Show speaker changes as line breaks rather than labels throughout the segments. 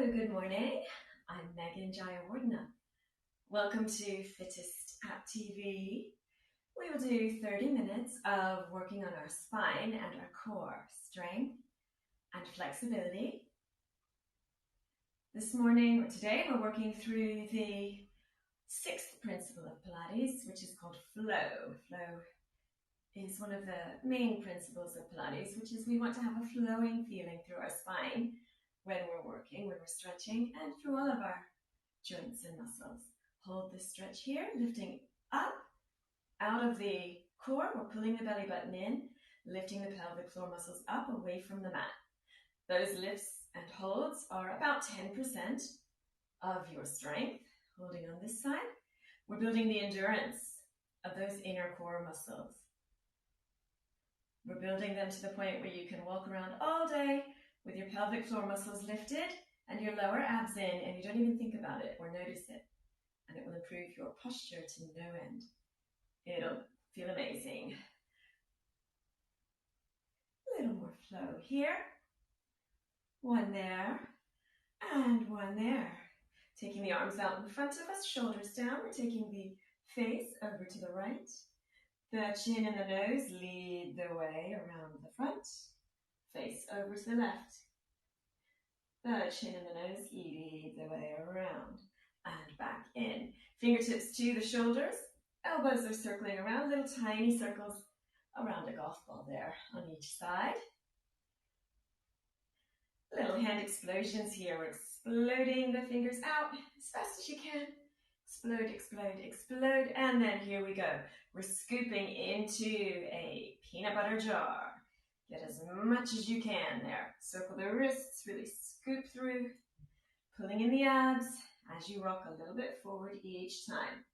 Hello, good morning. I'm Megan Jayawardena. Welcome to Fittest App TV. We will do 30 minutes of working on our spine and our core, strength and flexibility. Today we're working through the 6th principle of Pilates, which is called flow. Flow is one of the main principles of Pilates, which is we want to have a flowing feeling through our spine when we're working, when we're stretching, and through all of our joints and muscles. Hold this stretch here, lifting up out of the core. We're pulling the belly button in, lifting the pelvic floor muscles up away from the mat. Those lifts and holds are about 10% of your strength. Holding on this side, we're building the endurance of those inner core muscles. We're building them to the point where you can walk around all day with your pelvic floor muscles lifted and your lower abs in, and you don't even think about it or notice it. And it will improve your posture to no end. It'll feel amazing. A little more flow here. One there, and one there. Taking the arms out in front of us, shoulders down. We're taking the face over to the right. The chin and the nose lead the way around the front. Face over to the left. The chin and the nose lead the way around and back in. Fingertips to the shoulders. Elbows are circling around, little tiny circles around a golf ball there on each side. Little hand explosions here. We're exploding the fingers out as fast as you can. Explode, explode, explode. And then here we go. We're scooping into a peanut butter jar. Get as much as you can there. Circle the wrists, really scoop through. Pulling in the abs as you rock a little bit forward each time.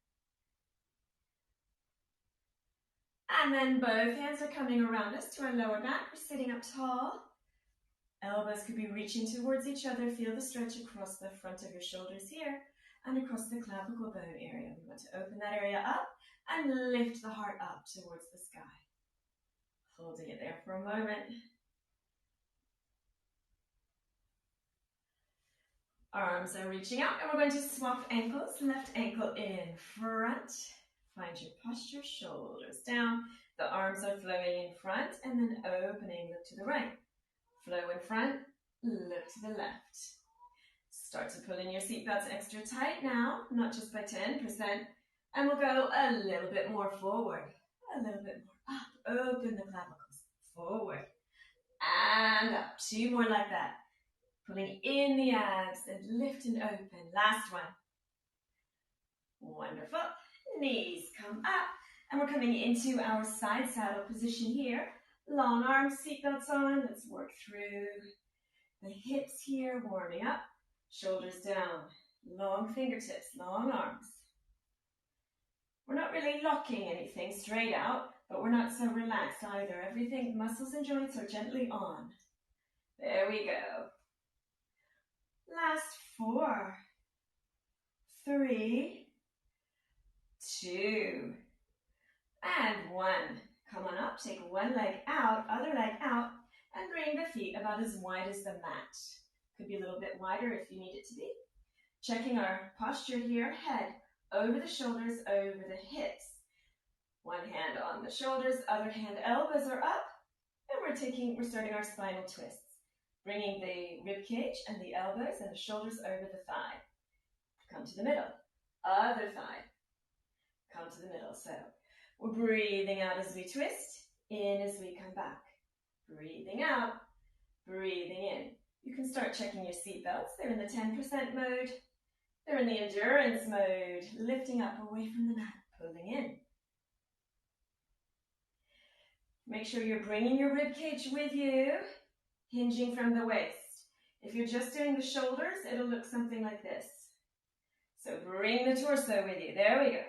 And then both hands are coming around us to our lower back. We're sitting up tall. Elbows could be reaching towards each other. Feel the stretch across the front of your shoulders here and across the clavicle bone area. We want to open that area up and lift the heart up towards the sky. Holding it there for a moment. Arms are reaching out and we're going to swap ankles. Left ankle in front. Find your posture, shoulders down. The arms are flowing in front and then opening, look to the right. Flow in front, look to the left. Start to pull in your seatbelts extra tight now, not just by 10%. And we'll go a little bit more forward, a little bit more up. Open the clavicles, forward and up. 2 more like that. Pulling in the abs and lift and open. Last one. Wonderful. Knees come up and we're coming into our side saddle position here. Long arms, seatbelts on. Let's work through the hips here, warming up. Shoulders down. Long fingertips, long arms. We're not really locking anything straight out, but we're not so relaxed either. Everything, muscles and joints are gently on. There we go. Last 4, 3, 2, and 1. Come on up, take one leg out, other leg out, and bring the feet about as wide as the mat. Could be a little bit wider if you need it to be. Checking our posture here, head over the shoulders, over the hips. One hand on the shoulders, other hand, elbows are up, and we're starting our spinal twists. Bringing the rib cage and the elbows and the shoulders over the thigh. Come to the middle, other thigh. Come to the middle, so we're breathing out as we twist, in as we come back. Breathing out, breathing in. You can start checking your seatbelts. They're in the 10% mode. They're in the endurance mode. Lifting up away from the mat, pulling in. Make sure you're bringing your rib cage with you, hinging from the waist. If you're just doing the shoulders, it'll look something like this. So bring the torso with you. There we go.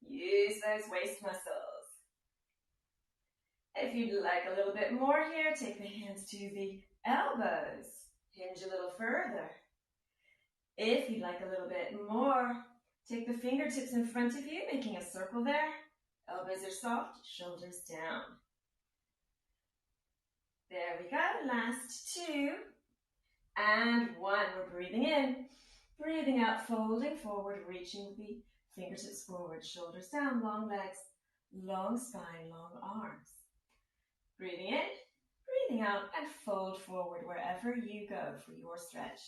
Use those waist muscles. If you'd like a little bit more here, take the hands to the elbows. Hinge a little further. If you'd like a little bit more, take the fingertips in front of you, making a circle there. Elbows are soft, shoulders down. There we go. Last 2. And one. We're breathing in. Breathing out, folding forward, reaching the fingertips forward, shoulders down, long legs, long spine, long arms. Breathing in, breathing out, and fold forward wherever you go for your stretch.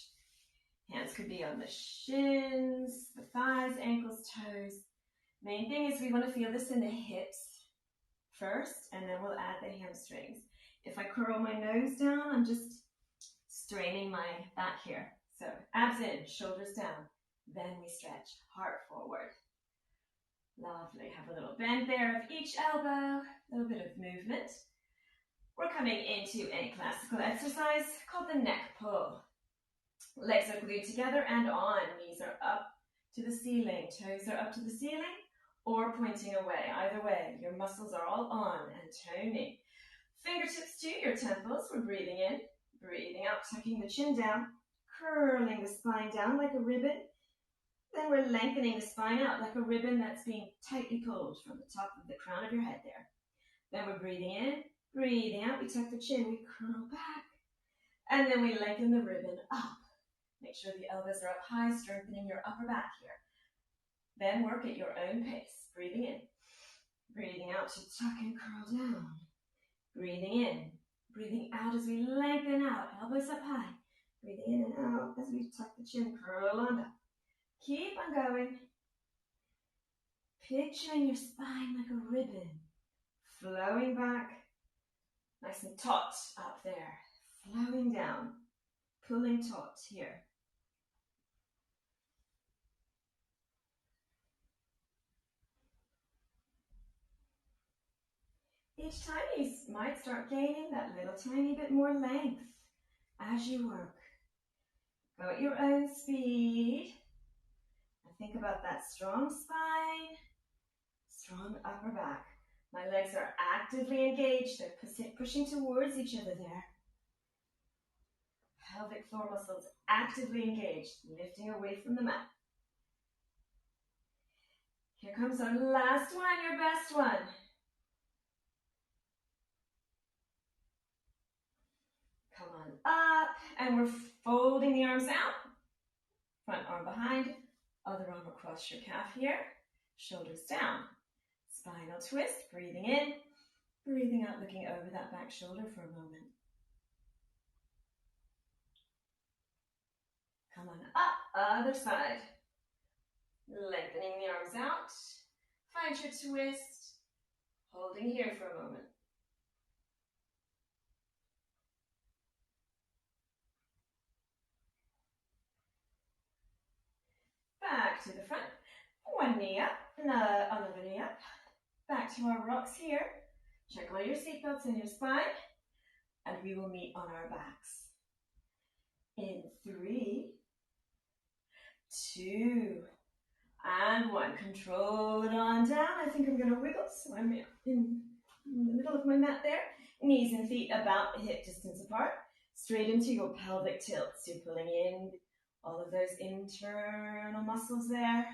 Hands could be on the shins, the thighs, ankles, toes. Main thing is we want to feel this in the hips first, and then we'll add the hamstrings. If I curl my nose down, I'm just straining my back here. So abs in, shoulders down. Then we stretch, heart forward. Lovely. Have a little bend there of each elbow, a little bit of movement. We're coming into a classical exercise called the neck pull. Legs are glued together and on. Knees are up to the ceiling. Toes are up to the ceiling or pointing away. Either way, your muscles are all on and toning. Fingertips to your temples. We're breathing in, breathing out, tucking the chin down, curling the spine down like a ribbon. Then we're lengthening the spine out like a ribbon that's being tightly pulled from the top of the crown of your head there. Then we're breathing in, breathing out. We tuck the chin, we curl back. And then we lengthen the ribbon up. Make sure the elbows are up high, strengthening your upper back here. Then work at your own pace. Breathing in, breathing out to tuck and curl down. Breathing in, breathing out as we lengthen out, elbows up high. Breathing in and out as we tuck the chin, curl on up. Keep on going. Picturing your spine like a ribbon, flowing back, nice and taut up there, flowing down, pulling taut here. Each time you might start gaining that little tiny bit more length as you work. Go at your own speed. And think about that strong spine, strong upper back. My legs are actively engaged. They're pushing towards each other there. Pelvic floor muscles actively engaged, lifting away from the mat. Here comes our last one, your best one. Come on up, and we're folding the arms out. Front arm behind, other arm across your calf here. Shoulders down. Spinal twist, breathing in, breathing out, looking over that back shoulder for a moment. Come on up, other side. Lengthening the arms out. Find your twist. Holding here for a moment. Back to the front. One knee up, another knee up. Back to our rocks here. Check all your seatbelts in your spine. And we will meet on our backs. In 3, 2, and 1. Control it on down. I think I'm going to wiggle, so I'm in the middle of my mat there. Knees and feet about hip distance apart. Straight into your pelvic tilts. You're pulling in all of those internal muscles there.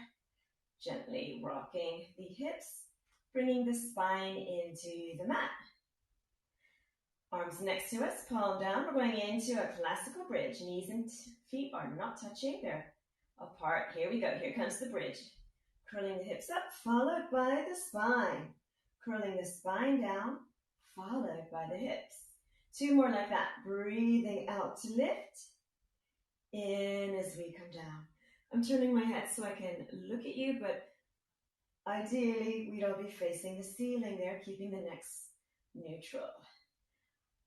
Gently rocking the hips, bringing the spine into the mat. Arms next to us, palm down. We're going into a classical bridge. Knees and feet are not touching. They're apart. Here we go. Here comes the bridge. Curling the hips up, followed by the spine. Curling the spine down, followed by the hips. 2 more like that. Breathing out to lift. In as we come down. I'm turning my head so I can look at you, but ideally we'd all be facing the ceiling there, keeping the necks neutral.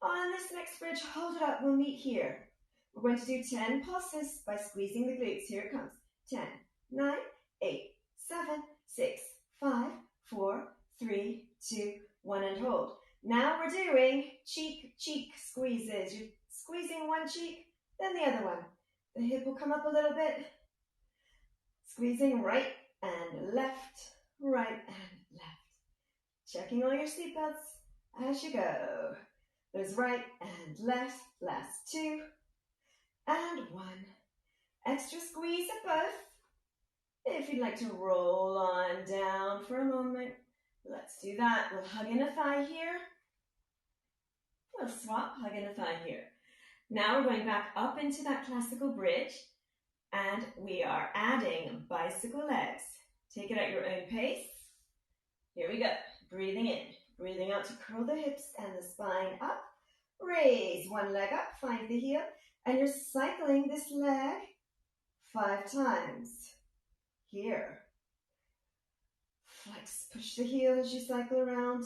On this next bridge, hold it up. We'll meet here. We're going to do 10 pulses by squeezing the glutes. Here it comes. 10, 9, 8, 7, 6, 5, 4, 3, 2, 1, and hold. Now we're doing cheek squeezes. You're squeezing one cheek, then the other one. The hip will come up a little bit. Squeezing right and left, right and left. Checking all your seatbelts as you go. There's right and left, last 2, and 1. Extra squeeze at both. If you'd like to roll on down for a moment, let's do that. We'll hug in a thigh here. We'll swap, hug in a thigh here. Now we're going back up into that classical bridge, and we are adding bicycle legs. Take it at your own pace. Here we go. Breathing in, breathing out to curl the hips and the spine up. Raise one leg up, find the heel, and you're cycling this leg 5 times. Here. Flex, push the heel as you cycle around.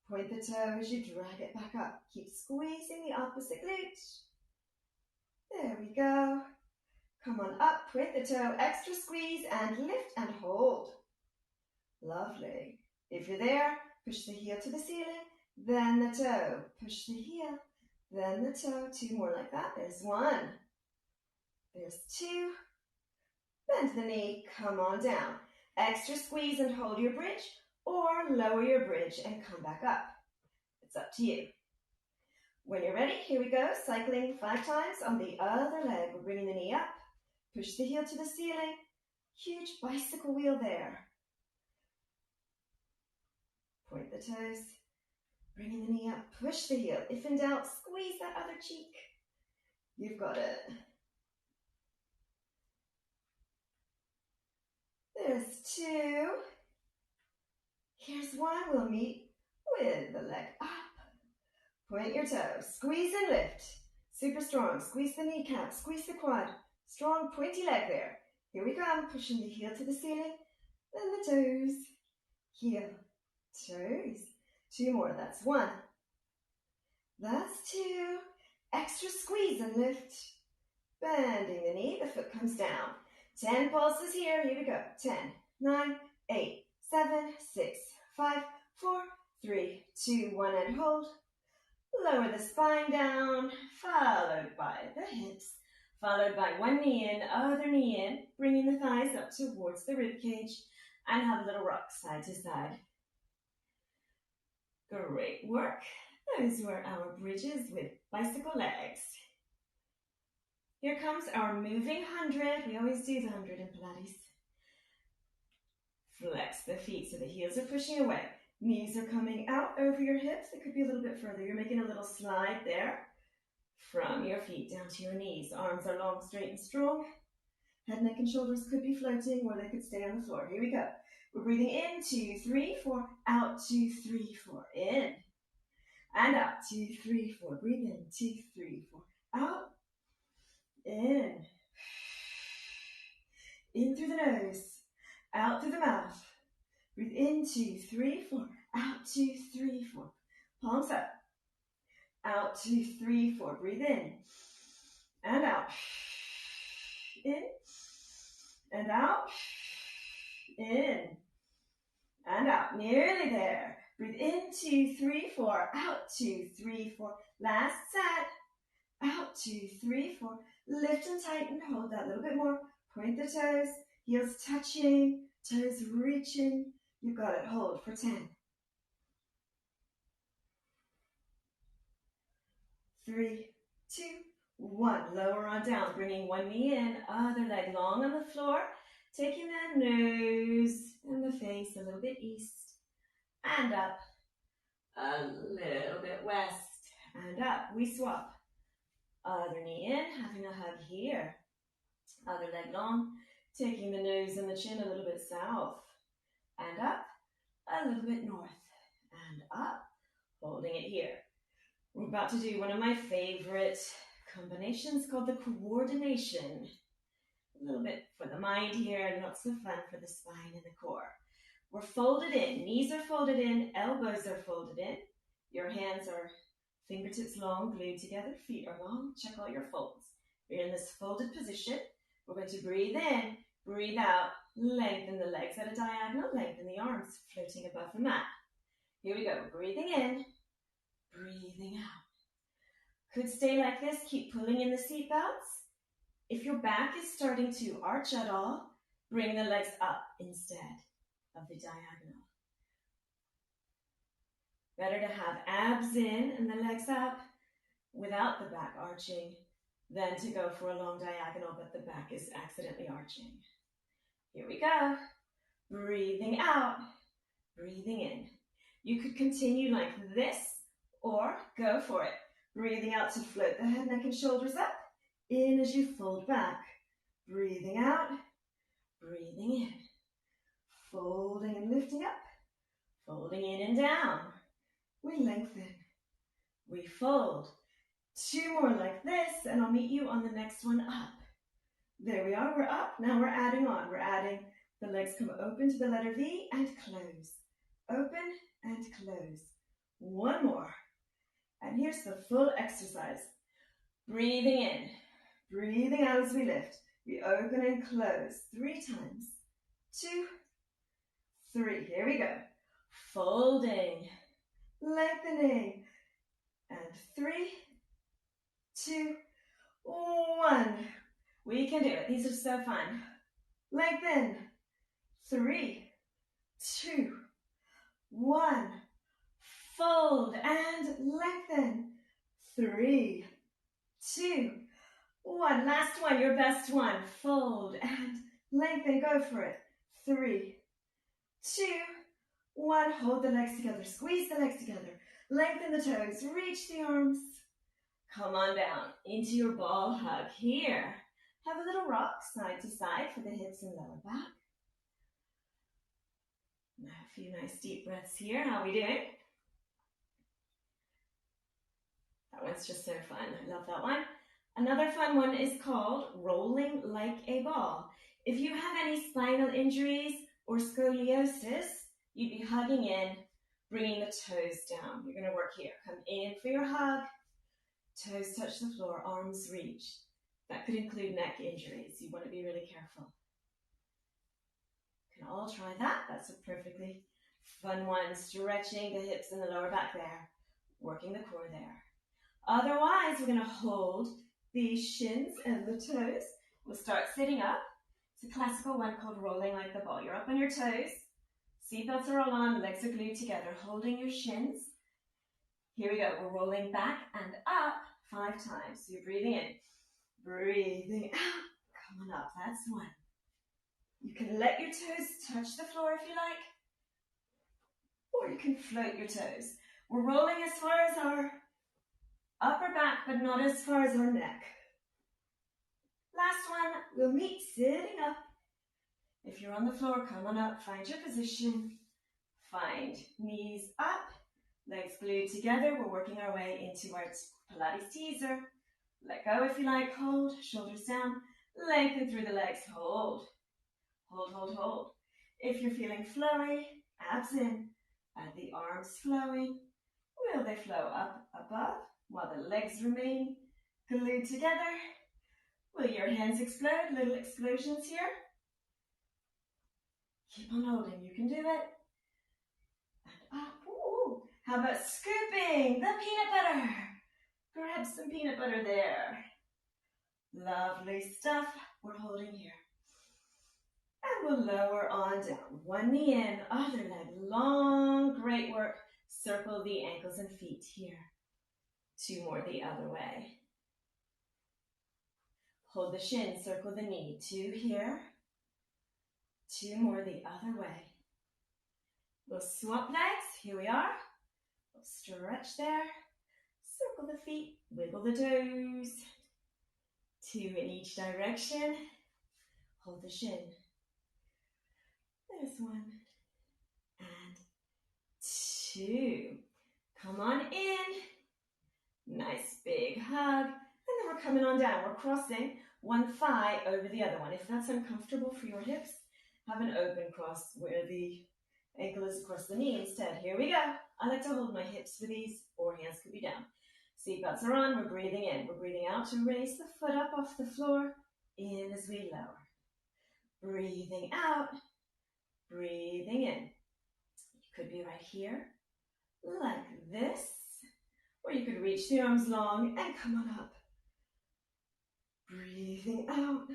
Point the toe as you drag it back up. Keep squeezing the opposite glute. There we go. Come on up, point the toe, extra squeeze, and lift and hold. Lovely. If you're there, push the heel to the ceiling, then the toe. Push the heel, then the toe. 2 more like that. There's 1. There's 2. Bend the knee, come on down. Extra squeeze and hold your bridge, or lower your bridge and come back up. It's up to you. When you're ready, here we go. Cycling 5 times on the other leg. We're bringing the knee up. Push the heel to the ceiling. Huge bicycle wheel there. Point the toes. Bringing the knee up. Push the heel. If in doubt, squeeze that other cheek. You've got it. There's 2. Here's 1. We'll meet with the leg up. Point your toes. Squeeze and lift. Super strong. Squeeze the kneecap. Squeeze the quad. Strong pointy leg there. Here we come. Pushing the heel to the ceiling. Then the toes. Heel. Toes. 2 more. That's 1. That's 2. Extra squeeze and lift. Bending the knee. The foot comes down. 10 pulses here. Here we go. 10, 9, 8, 7, 6, 5, 4, 3, 2, 1, and hold. Lower the spine down, followed by the hips, followed by one knee in, other knee in, bringing the thighs up towards the rib cage, and have a little rock side to side. Great work. Those were our bridges with bicycle legs. Here comes our moving 100. We always do the 100 in Pilates. Flex the feet so the heels are pushing away. Knees are coming out over your hips. It could be a little bit further. You're making a little slide there from your feet down to your knees. Arms are long, straight, and strong. Head, neck, and shoulders could be floating, or they could stay on the floor. Here we go. We're breathing in, 2, 3, 4, out, 2, 3, 4, in, and out, 2, 3, 4. Breathe in, 2, 3, 4, out, in through the nose, out through the mouth. Breathe in, 2, 3, 4, out, 2, 3, 4. Palms up, out, 2, 3, 4. Breathe in, and out, in, and out, in, and out. Nearly there. Breathe in, 2, 3, 4, out, 2, 3, 4. Last set, out, 2, 3, 4. Lift and tighten, hold that a little bit more. Point the toes, heels touching, toes reaching. You've got it, hold for 10. 3, 2, 1. Lower on down, bringing one knee in, other leg long on the floor. Taking the nose and the face a little bit east and up, a little bit west and up. We swap. Other knee in, having a hug here. Other leg long, taking the nose and the chin a little bit south and up, a little bit north and up, holding it here. We're about to do one of my favorite combinations called the coordination. A little bit for the mind here and lots of fun for the spine and the core. We're folded in, knees are folded in, elbows are folded in. Your hands are fingertips long, glued together, feet are long. Check all your folds. You're in this folded position. We're going to breathe in, breathe out, lengthen the legs at a diagonal, lengthen the arms floating above the mat. Here we go, breathing in, breathing out. Could stay like this, keep pulling in the seat belts. If your back is starting to arch at all, bring the legs up instead of the diagonal. Better to have abs in and the legs up without the back arching than to go for a long diagonal but the back is accidentally arching. Here we go. Breathing out, breathing in. You could continue like this or go for it. Breathing out to float the head, neck, and shoulders up. In as you fold back. Breathing out, breathing in. Folding and lifting up. Folding in and down. We lengthen. We fold. 2 more like this, and I'll meet you on the next one up. There we are, we're up. Now we're adding on. We're adding the legs come open to the letter V and close. Open and close. 1 more. And here's the full exercise. Breathing in, breathing out as we lift. We open and close 3 times. 2, 3. Here we go. Folding, lengthening, and 3, 2, 1. We can do it. These are so fun. Lengthen. 3, 2, 1. Fold and lengthen. 3, 2, 1. Last one, your best one. Fold and lengthen. Go for it. 3, 2, 1. Hold the legs together. Squeeze the legs together. Lengthen the toes. Reach the arms. Come on down into your ball hug here. Have a little rock side to side for the hips and lower back. Now a few nice deep breaths here. How are we doing? That one's just so fun. I love that one. Another fun one is called rolling like a ball. If you have any spinal injuries or scoliosis, you'd be hugging in, bringing the toes down. You're going to work here. Come in for your hug. Toes touch the floor, arms reach. That could include neck injuries. You want to be really careful. You can all try that. That's a perfectly fun one. Stretching the hips and the lower back there. Working the core there. Otherwise, we're going to hold the shins and the toes. We'll start sitting up. It's a classical one called rolling like the ball. You're up on your toes. Seatbelts are all on. The legs are glued together. Holding your shins. Here we go. We're rolling back and up 5 times. So you're breathing in. Breathing out. Come on up. That's 1. You can let your toes touch the floor if you like. Or you can float your toes. We're rolling as far as our upper back, but not as far as our neck. Last one, we'll meet sitting up. If you're on the floor, come on up, find your position. Find knees up, legs glued together. We're working our way into our Pilates teaser. Let go if you like, hold, shoulders down, lengthen through the legs, hold. Hold, hold, hold. If you're feeling flowy, abs in, and the arms flowing, will they flow up above while the legs remain glued together? Will your hands explode? Little explosions here. Keep on holding. You can do it. And up. Ooh. How about scooping the peanut butter? Grab some peanut butter there. Lovely stuff. We're holding here. And we'll lower on down. 1 knee in, other leg long. Great work. Circle the ankles and feet here. 2 more the other way. Hold the shin, circle the knee. 2 here. 2 more the other way. We'll swap legs. Here we are. We'll stretch there. Circle the feet. Wiggle the toes. 2 in each direction. Hold the shin. There's 1. And 2. Come on in. Nice big hug. And then we're coming on down. We're crossing one thigh over the other one. If that's uncomfortable for your hips, have an open cross where the ankle is across the knee instead. Here we go. I like to hold my hips for these, or hands could be down. Seatbelts are on. We're breathing in. We're breathing out to raise the foot up off the floor. In as we lower. Breathing out. Breathing in. You could be right here, like this. Or you could reach the arms long and come on up. Breathing out.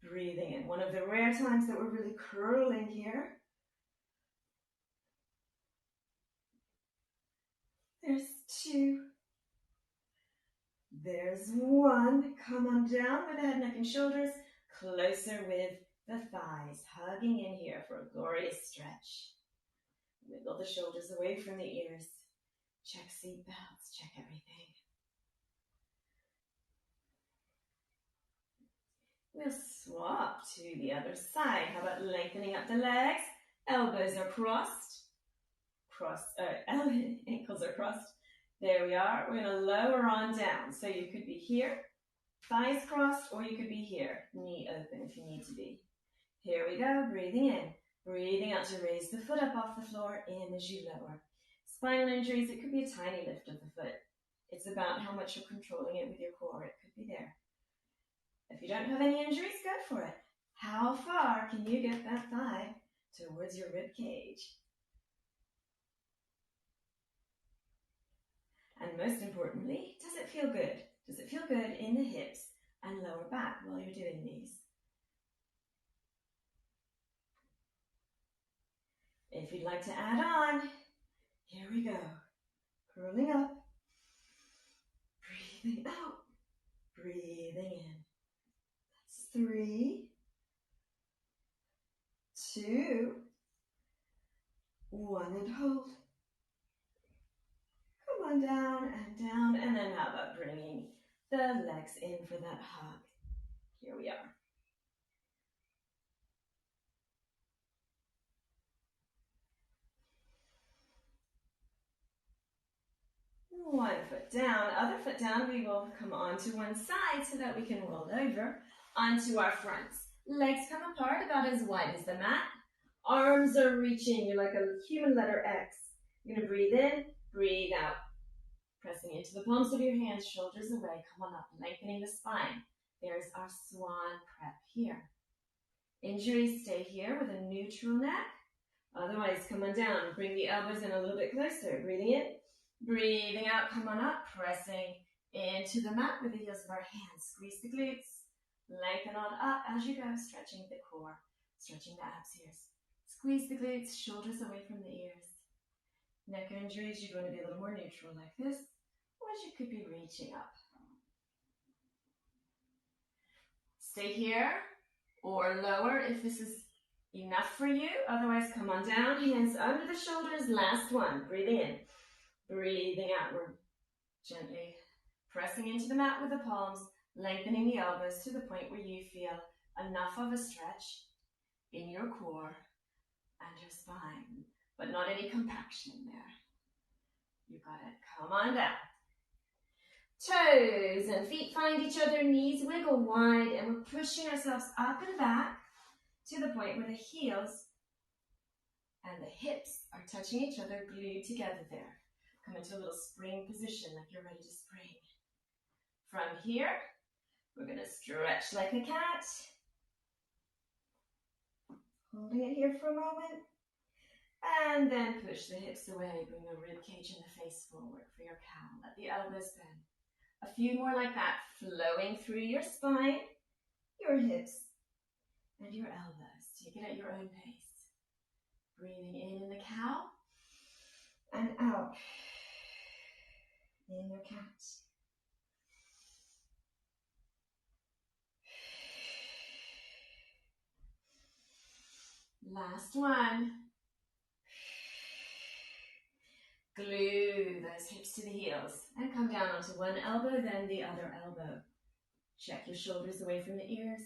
Breathing in. One of the rare times that we're really curling here. There's 2. There's 1. Come on down with the head, neck, and shoulders. Closer with the thighs. Hugging in here for a glorious stretch. Wiggle the shoulders away from the ears. Check seat belts. Check everything. We'll swap to the other side. How about lengthening up the legs? Elbows are crossed. Ankles are crossed. There we are. We're going to lower on down. So you could be here, thighs crossed, or you could be here, knee open if you need to be. Here we go, breathing in. Breathing out to raise the foot up off the floor, in as you lower. Spinal injuries, it could be a tiny lift of the foot. It's about how much you're controlling it with your core. It could be there. If you don't have any injuries, go for it. How far can you get that thigh towards your rib cage? And most importantly, does it feel good? Does it feel good in the hips and lower back while you're doing these? If you'd like to add on, here we go. Curling up, breathing out, breathing in. That's 3, 2, 1, and hold. Come on down, and then how about bringing the legs in for that hug? Here we are. One foot down, other foot down, we will come onto one side so that we can roll over onto our fronts. Legs come apart about as wide as the mat. Arms are reaching, you're like a human letter X. You're going to breathe in, breathe out. Pressing into the palms of your hands, shoulders away, come on up, lengthening the spine. There's our swan prep here. Injuries, stay here with a neutral neck. Otherwise, come on down, bring the elbows in a little bit closer. Breathing in. Breathing out, come on up, pressing into the mat with the heels of our hands. Squeeze the glutes, lengthen on up as you go, stretching the core, stretching the abs here. Squeeze the glutes, shoulders away from the ears. Neck injuries, you're going to be a little more neutral like this, or you could be reaching up. Stay here or lower if this is enough for you. Otherwise, come on down, hands under the shoulders. Last one, breathing in. Breathing outward, gently pressing into the mat with the palms, lengthening the elbows to the point where you feel enough of a stretch in your core and your spine, but not any compaction there. You got it. Come on down. Toes and feet find each other, knees wiggle wide, and we're pushing ourselves up and back to the point where the heels and the hips are touching each other, glued together there. Come into a little spring position like you're ready to spring. From here, we're going to stretch like a cat. Holding it here for a moment. And then push the hips away. Bring the rib cage and the face forward for your cow. Let the elbows bend. A few more like that, flowing through your spine, your hips, and your elbows. Take it at your own pace. Breathing in the cow and out in your cat. Last one. Glue those hips to the heels and come down onto one elbow, then the other elbow. Check your shoulders away from the ears.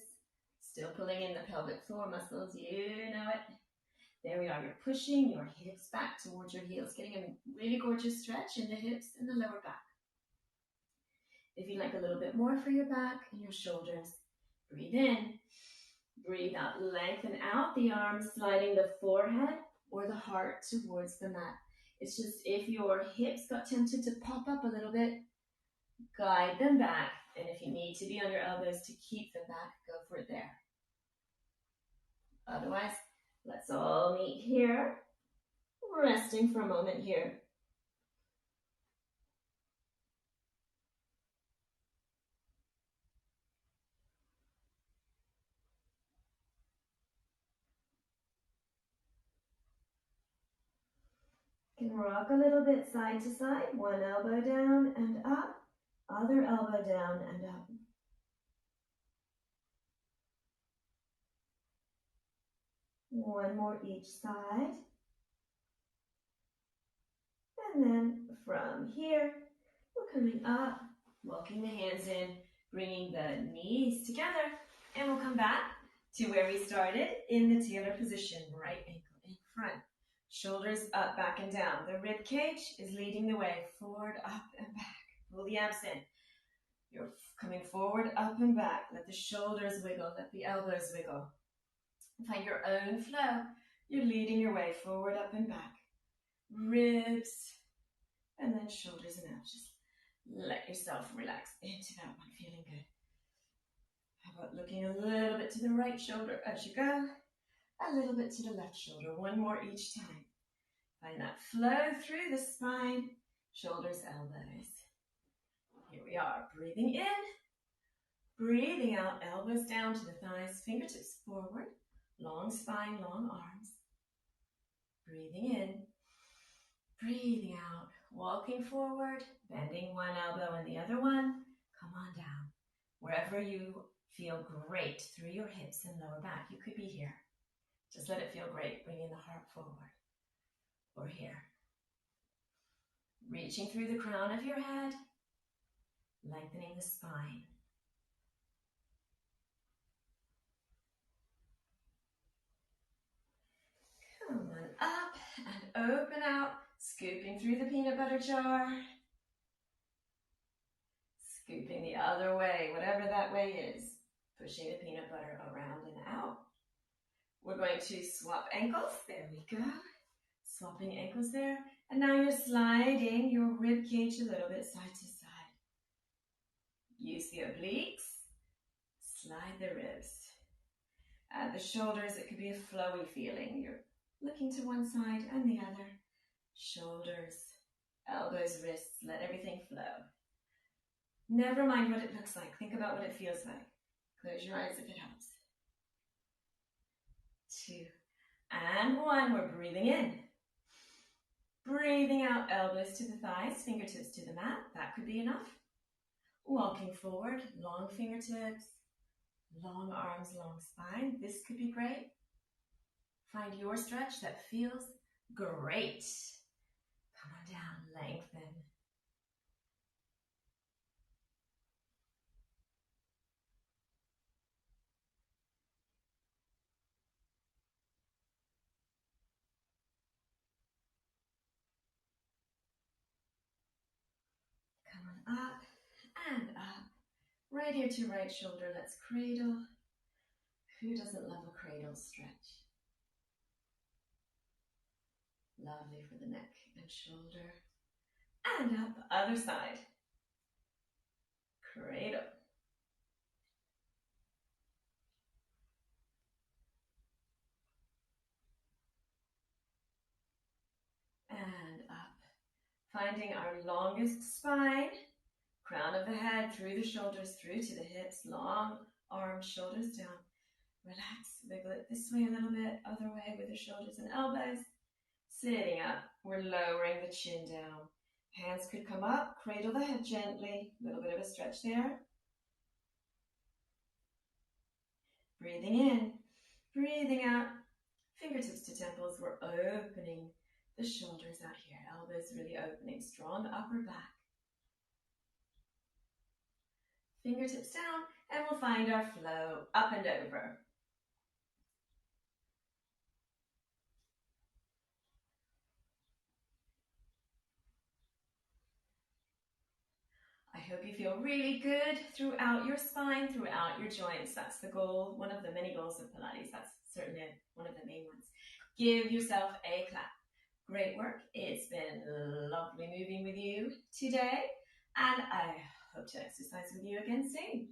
Still pulling in the pelvic floor muscles, you know it. There we are, you're pushing your hips back towards your heels, getting a really gorgeous stretch in the hips and the lower back. If you'd like a little bit more for your back and your shoulders, breathe in, breathe out, lengthen out the arms, sliding the forehead or the heart towards the mat. It's just if your hips got tempted to pop up a little bit, guide them back. And if you need to be on your elbows to keep them back, go for it there. Otherwise, let's all meet here, resting for a moment here. Can rock a little bit side to side, one elbow down and up, other elbow down and up. One more each side. And then from here, we're coming up, walking the hands in, bringing the knees together, and And we'll come back to where we started in the tailor position, right ankle in front. Shoulders up, back and down. The rib cage is leading the way, forward, up and back. Pull the abs in. You're coming forward, up and back. Let the shoulders wiggle, let the elbows wiggle. Find your own flow. You're leading your way forward, up and back. Ribs, and then shoulders and abs. Just let yourself relax into that one, feeling good. How about looking a little bit to the right shoulder as you go, a little bit to the left shoulder, one more each time. Find that flow through the spine, shoulders, elbows. Here we are, breathing in, breathing out, elbows down to the thighs, fingertips forward, long spine, long arms. Breathing in, breathing out, walking forward, bending one elbow and the other one. Come on down. Wherever you feel great through your hips and lower back, you could be here. Just let it feel great, bringing the heart forward. Or here. Reaching through the crown of your head, lengthening the spine. Come on up and open out, scooping through the peanut butter jar. Scooping the other way, whatever that way is. Pushing the peanut butter around and out. We're going to swap ankles. There we go. Swapping ankles there. And now you're sliding your rib cage a little bit side to side. Use the obliques. Slide the ribs. At the shoulders, it could be a flowy feeling. You're looking to one side and the other. Shoulders, elbows, wrists. Let everything flow. Never mind what it looks like. Think about what it feels like. Close your eyes if it helps. 2 and 1. We're breathing in. Breathing out, elbows to the thighs, fingertips to the mat. That could be enough. Walking forward, long fingertips, long arms, long spine. This could be great. Find your stretch that feels great. Come on down, lengthen. Up and up. Right ear to right shoulder. Let's cradle. Who doesn't love a cradle stretch? Lovely for the neck and shoulder. And up, other side. Cradle. And up. Finding our longest spine. Crown of the head, through the shoulders, through to the hips, long arms, shoulders down. Relax, wiggle it this way a little bit, other way with the shoulders and elbows. Sitting up, we're lowering the chin down. Hands could come up, cradle the head gently, a little bit of a stretch there. Breathing in, breathing out, fingertips to temples, we're opening the shoulders out here, elbows really opening, strong upper back. Fingertips down, and we'll find our flow up and over. I hope you feel really good throughout your spine, throughout your joints. That's the goal, one of the many goals of Pilates. That's certainly one of the main ones. Give yourself a clap. Great work. It's been lovely moving with you today, and I hope to exercise with you again soon.